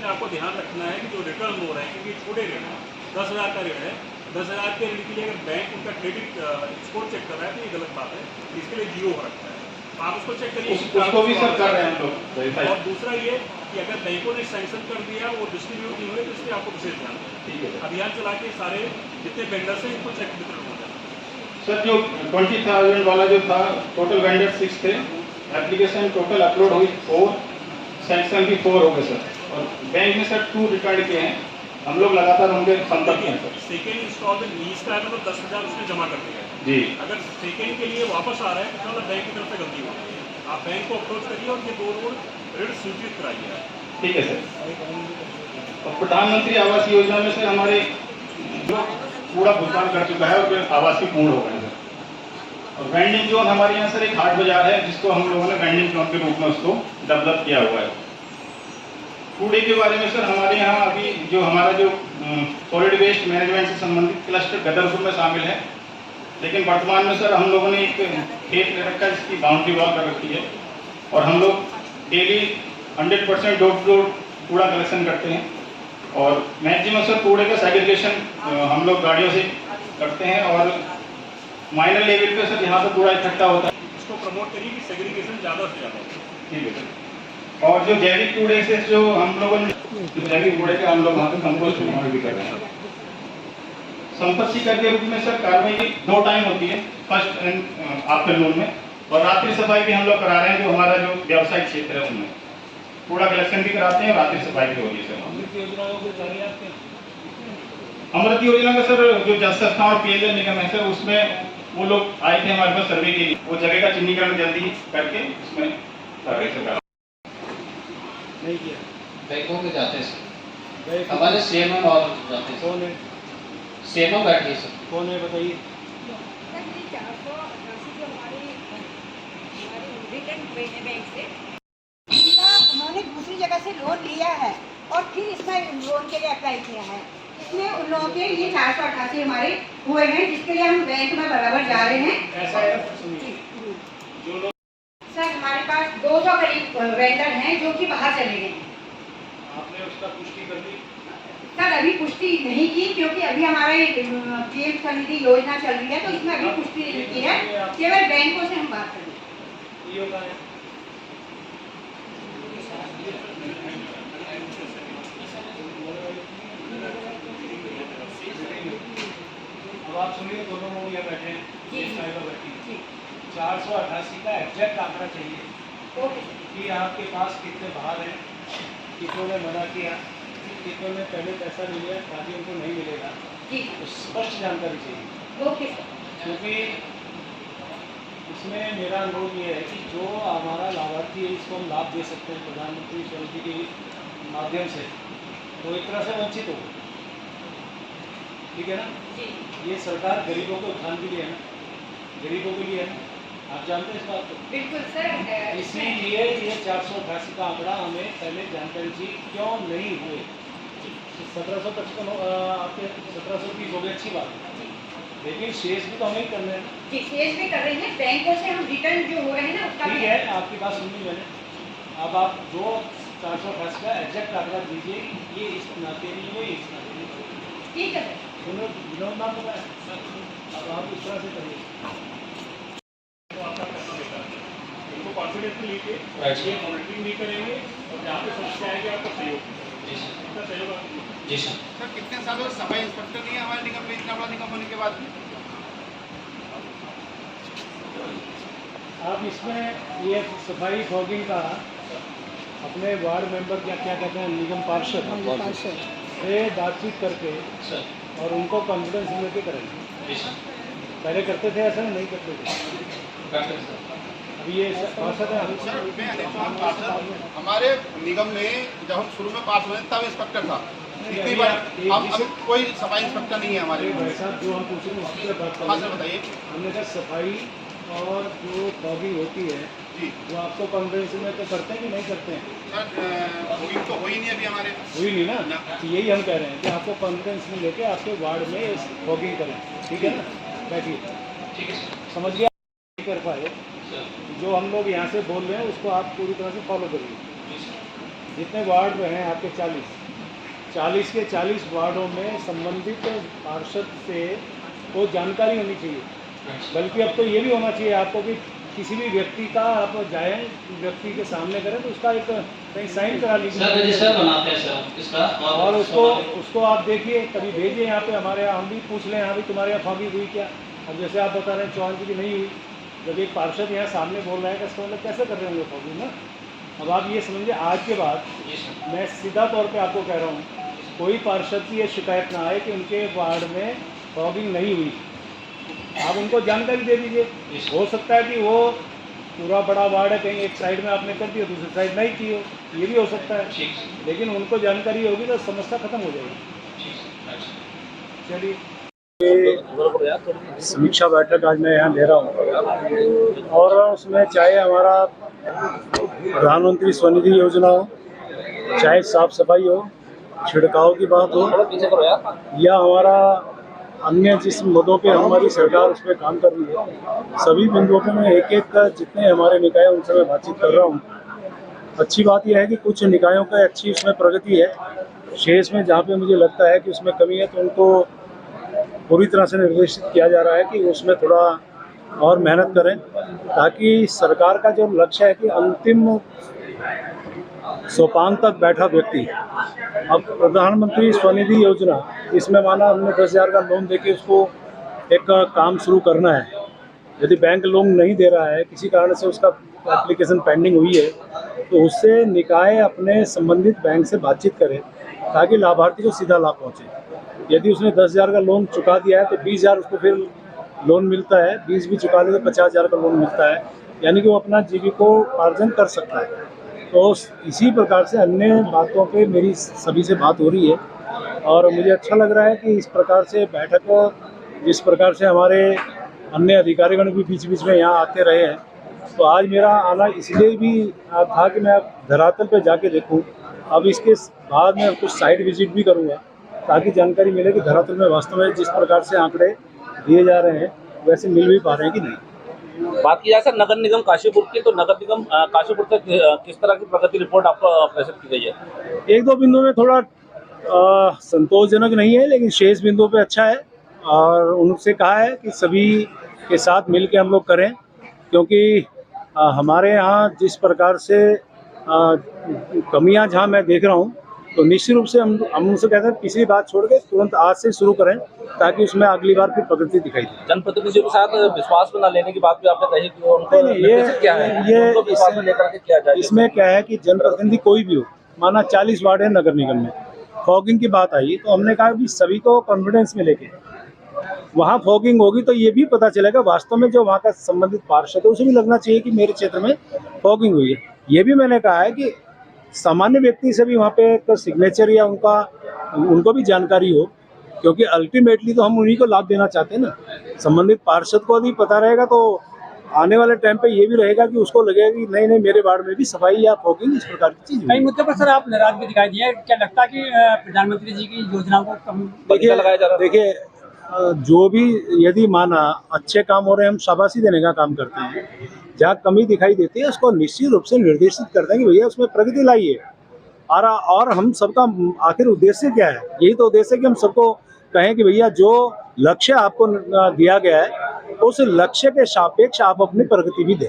इसमें आपको ध्यान रखना है कि जो रिटर्न हो रहे हैं, क्योंकि छोटे ऋण है, 10,000 का ऋण है, 10,000 के ऋण के लिए अगर बैंक उनका क्रेडिट स्कोर चेक कर रहा है तो ये गलत बात है, इसके लिए जीरो हो रखता है। आप उसको चेक करिए, उसको भी सब कर रहे हैं हम लोग। और दूसरा ये कि अगर बैंकों ने सैंक्शन कर दिया, वो डिस्ट्रीब्यूट नहीं हुए, तो इस पर आपको विशेष ध्यान देना। ठीक है, अभियान चला के सारे जितने वेंडर्स हैं इनको चेक वितरण हो जाए। सर जो 20,000 वाला जो था, टोटल वेंडर 6 थे, एप्लीकेशन टोटल अपलोड हुई 4, सैंक्शन भी 4 हो गए सर, और बैंक में सर 2 रिटर्न किए हैं। हम लोग लगातार उनके संपर्क में सर। सेकेंड इंस्टॉलमेंट 20 का है, मतलब 10,000 उसने जमा कर दिया है जी। अगर सेकेंड के लिए वापस आ रहा है तो मतलब बैंक की तरफ से गलती हो रही है। आप बैंक को अप्रोच करिए और ये 2 ऋण स्वीकृत कराइए। ठीक है सर। और प्रधानमंत्री आवास योजना में सर हमारे जो पूरा भुगतान कर चुका है और आवासीय पूर्ण हो गए सर। और वेंडिंग जोन हमारे यहाँ सर एक हाट बाजार है, जिसको हम लोगों ने वेंडिंग जोन के रूप में उसको डेवलप किया हुआ है। कूड़े के बारे में सर हमारे यहाँ अभी जो हमारा जो सॉलिड वेस्ट मैनेजमेंट से संबंधित क्लस्टर गदरपुर में शामिल है, लेकिन वर्तमान में सर हम लोगों ने एक खेत ले रखा है जिसकी बाउंड्री वॉल कर रखी है, और हम लोग डेली 100% डोर टू डोर कूड़ा कलेक्शन करते हैं। और मैक्सिमम सर कूड़े का सेग्रीगेशन हम लोग गाड़ियों से करते हैं, और माइनर लेवल पे सर यहाँ पे कूड़ा इकट्ठा होता है। इसको प्रमोट करिए कि सेग्रीगेशन ज़्यादा से ज़्यादा हो। ठीक है सर। और जो जैविक कूड़े से जो हम लोगों ने जैविक कूड़े के हम लोग वहाँ पे कंपोस्ट भी कर रहे हैं। संपत्ति कर के रूप में सर कार्रवाई की 2 टाइम होती है, फर्स्ट एंड आफ्टरनून में, और रात्रि सफाई भी हम लोग करा रहे हैं। जो हमारा जो व्यावसायिक क्षेत्र है उनमें कूड़ा कलेक्शन भी कराते हैं, रात्रि सफाई भी हो रही है सर। अमृत योजना का सर जो जल संस्था और पेयजल निगम है सर, उसमें वो लोग आए थे हमारे पास सर्वे के लिए, वो जगह का चिन्हीकरण जल्दी करके उसमें कर रहे थे। नहीं किया बैंकों के जाते हैं सर, हमारे सीएमओ और जाते हैं। कौन है? सीएमओ बैठे हैं सर। कौन है बताइए? उन्होंने दूसरी जगह से लोन लिया है और फिर इसमें लोन के लिए अप्लाई किया है। इसमें उन लोगों के ये 488 हमारे हुए हैं, जिसके लिए हम बैंक में बराबर जा रहे हैं। ऐसा है जो लोग सर हमारे पास 200 करीब वेंडर हैं जो कि बाहर चले गए हैं। आपने उसका पुष्टि कर दी? सर अभी पुष्टि नहीं की, क्योंकि अभी हमारे पीएम स्वनिधि योजना चल रही है, तो इसमें अभी पुष्टि नहीं की है। केवल बैंकों से हम बात करें। अब आप सुनिए, दोनों लोग यहाँ बैठे हैं, 488 का एग्जैक्ट आंकड़ा चाहिए कि आपके पास कितने बाहर हैं, कितनों ने मना किया, कितनों ने पहले पैसा ले लिया ताकि उनको नहीं मिलेगा, तो स्पष्ट जानकारी चाहिए। क्योंकि इसमें मेरा अनुरोध ये है कि जो हमारा लाभार्थी है इसको हम लाभ दे सकते हैं प्रधानमंत्री स्वनिधि के माध्यम से, तो एक तरह से वंचित हो, ठीक है ना। ये सरकार गरीबों के उत्थान के लिए है ना, गरीबों के लिए है ना, आप जानते हैं इस बात को। बिल्कुल सर। इसीलिए ये 488 का आंकड़ा हमें पहले जानकारी चाहिए, क्यों नहीं हुए। 1755 आपके 1730 हो गए, अच्छी बात है, लेकिन शेष भी तो हमें ही करना है। जी शेष भी कर रही है, बैंकों से हम रिटर्न जो हो रहे हैं ना उसका ठीक है, आपकी बात सुनी मैंने। अब आप जो 488 का एग्जैक्ट आंकड़ा दीजिए, ये इस नाते नहीं हुए, इस नाते नहीं हुए। ठीक है सर। विनोद नाम होगा, अब आप इस तरह से करिए। इनको कॉन्फिडेंस में लीजिए, ये मॉनिटरिंग नहीं करेंगे और जहाँ पे समस्या आएगी आपका सहयोग। जी सर। इसका सहयोग जी सर। सर कितने सालों से सफाई इंस्पेक्टर नहीं है हमारे निगम में, इतना बड़ा निगम होने के बाद? आप इसमें ये सफाई फॉगिंग का अपने वार्ड मेंबर क्या क्या कहते हैं, निगम पार्षद से बातचीत करके सर। और उनको कॉन्फिडेंस लेके करेंगे। जी सर। पहले करते थे ऐसा, नहीं करते थे, करते हैं सर। अभी ये पार्षद है। सर मैं अनुमान पार्षद हमारे निगम में जब हम शुरू में पास हुए तब इंस्पेक्टर था, इतनी बार हम अभी कोई सफाई इंस्पेक्टर नहीं है हमारे। भाई साहब जो हम पूछ रहे हैं उसकी बात हाँ सर करें। बताइए। हमने कहा सफाई और जो फॉगिंग होती है जी वो आपको कॉन्फ्रेंस में तो करते हैं कि नहीं करते हैं? सर बुकिंग तो हो ही नहीं अभी हमारे। हुई नहीं ना, तो यही हम कह रहे हैं कि आपको कॉन्फ्रेंस में लेके आपके वार्ड में फॉगिंग करें, ठीक है ना। बैठिए, ठीक है सर। समझ गया, नहीं कर पाए सर। जो हम लोग यहाँ से बोल रहे हैं उसको आप पूरी तरह से फॉलो करिए। जी सर। जितने वार्ड हैं आपके 40 के 40 वार्डों में संबंधित पार्षद से वो जानकारी होनी चाहिए। बल्कि अब तो ये भी होना चाहिए आपको कि किसी भी व्यक्ति का आप जाएं, व्यक्ति के सामने करें तो उसका एक कहीं साइन करा सर लीजिए रजिस्टर बनाते हैं सर इसका और उसको आप देखिए, कभी भेजिए यहाँ पे हमारे यहाँ, हम भी पूछ लें हाँ भाई तुम्हारे यहाँ फॉगिंग हुई क्या। अब जैसे आप बता रहे हैं चौहान जी की नहीं हुई, जब एक पार्षद यहाँ सामने बोल रहे हैं इसका मतलब कैसे कर रहे होंगे फॉगिंग ना। अब आप ये समझिए आज के बाद जी सर मैं सीधा तौर पे आपको कह रहा हूँ, कोई पार्षद की ये शिकायत ना आए कि उनके वार्ड में फॉगिंग नहीं हुई। आप उनको जानकारी दे दीजिए। हो सकता है कि वो पूरा बड़ा वार्ड है, कहीं एक साइड में आपने कर दिया दूसरी साइड नहीं की हो, ये भी हो सकता है। ठीक सर लेकिन उनको जानकारी होगी तो समस्या खत्म हो जाएगी। ठीक सर अच्छा चलिए, समीक्षा बैठक आज मैं यहाँ ले रहा हूँ और उसमें चाहे हमारा प्रधानमंत्री स्वनिधि योजना हो, चाहे साफ सफाई हो, छिड़काव की बात हो, या हमारा अन्य जिस मुद्दों पे हमारी सरकार उस पर काम कर रही है, सभी बिंदुओं पे मैं एक एक का जितने हमारे निकाय उनसे मैं बातचीत कर रहा हूँ। अच्छी बात यह है कि कुछ निकायों का अच्छी उसमें प्रगति है, शेष में जहाँ पे मुझे लगता है कि उसमें कमी है तो उनको पूरी तरह से निर्देशित किया जा रहा है कि उसमें थोड़ा और मेहनत करें, ताकि सरकार का जो लक्ष्य है कि अंतिम सोपान तक बैठा व्यक्ति, अब प्रधानमंत्री स्वनिधि योजना, इसमें माना हमने 10,000 का लोन देके उसको एक काम शुरू करना है। यदि बैंक लोन नहीं दे रहा है, किसी कारण से उसका एप्लीकेशन पेंडिंग हुई है, तो उससे निकाय अपने संबंधित बैंक से बातचीत करे ताकि लाभार्थी को सीधा लाभ पहुंचे। यदि उसने 10,000 का लोन चुका दिया है तो 20,000 उसको फिर लोन मिलता है, 20 भी चुका दे तो 50,000 का लोन मिलता है, यानी कि वो अपना जीविकोपार्जन कर सकता है। तो इसी प्रकार से अन्य बातों पे मेरी सभी से बात हो रही है और मुझे अच्छा लग रहा है कि इस प्रकार से बैठक, जिस प्रकार से हमारे अन्य अधिकारीगण भी बीच बीच में यहाँ आते रहे हैं, तो आज मेरा आना इसलिए भी था कि मैं धरातल पे जाके देखूं। अब इसके बाद में कुछ साइट विजिट भी करूंगा ताकि जानकारी मिले कि धरातल में वास्तव में जिस प्रकार से आंकड़े दिए जा रहे हैं वैसे मिल भी पा रहे हैं कि नहीं। बात की जाए सर नगर निगम काशीपुर की, तो नगर निगम काशीपुर तक किस तरह की प्रगति रिपोर्ट आपको प्रेषित की गई है? एक दो बिंदुओं में थोड़ा संतोषजनक नहीं है, लेकिन शेष बिंदुओं पे अच्छा है और उनसे कहा है कि सभी के साथ मिल के हम लोग करें, क्योंकि हमारे यहाँ जिस प्रकार से कमियां जहाँ मैं देख रहा हूँ, तो निश्चित रूप से हम उनसे कहते हैं पिछली बात छोड़ के तुरंत आज से शुरू करें ताकि उसमें अगली बार फिर प्रगति दिखाई दे। जनप्रतिनिधियों के साथ विश्वास बना लेने की बात भी आपने कही कि उनको नहीं, निर्देशित क्या है, उनको विश्वास में लेकर के किया जाए। इसमें क्या है कि जनप्रतिनिधि कोई भी हो, माना 40 वार्ड है नगर निगम में, फॉगिंग की बात आई तो हमने कहा कि सभी को कॉन्फिडेंस में लेके वहाँ फॉगिंग होगी तो ये भी पता चलेगा वास्तव में जो वहाँ का संबंधित पार्षद है उसे भी लगना चाहिए कि मेरे क्षेत्र में फॉगिंग हुई है। ये भी मैंने कहा है कि सामान्य व्यक्ति से भी वहाँ पे एक सिग्नेचर या उनको भी जानकारी हो, क्योंकि अल्टीमेटली तो हम उन्हीं को लाभ देना चाहते हैं ना। संबंधित पार्षद को यदि पता रहेगा तो आने वाले टाइम पे ये भी रहेगा कि उसको लगेगा कि नहीं नहीं मेरे वार्ड में भी सफाई या फॉगिंग इस प्रकार की चीज। कई मुद्दों पर सर आप नाराज भी दिखाई दिए, क्या लगता है कि प्रधानमंत्री जी की योजनाओं को कम लगाया जा रहा है? देखिए, जो भी यदि माना अच्छे काम हो रहे हैं, हम शाबाशी देने का काम करते हैं, जहाँ कमी दिखाई देती है उसको निश्चित रूप से निर्देशित करते हैं कि भैया उसमें प्रगति लाइए। और हम सबका आखिर उद्देश्य क्या है? यही तो उद्देश्य है कि हम सबको कहें कि भैया जो लक्ष्य आपको दिया गया है उस लक्ष्य के सापेक्ष आप अपनी प्रगति भी दें।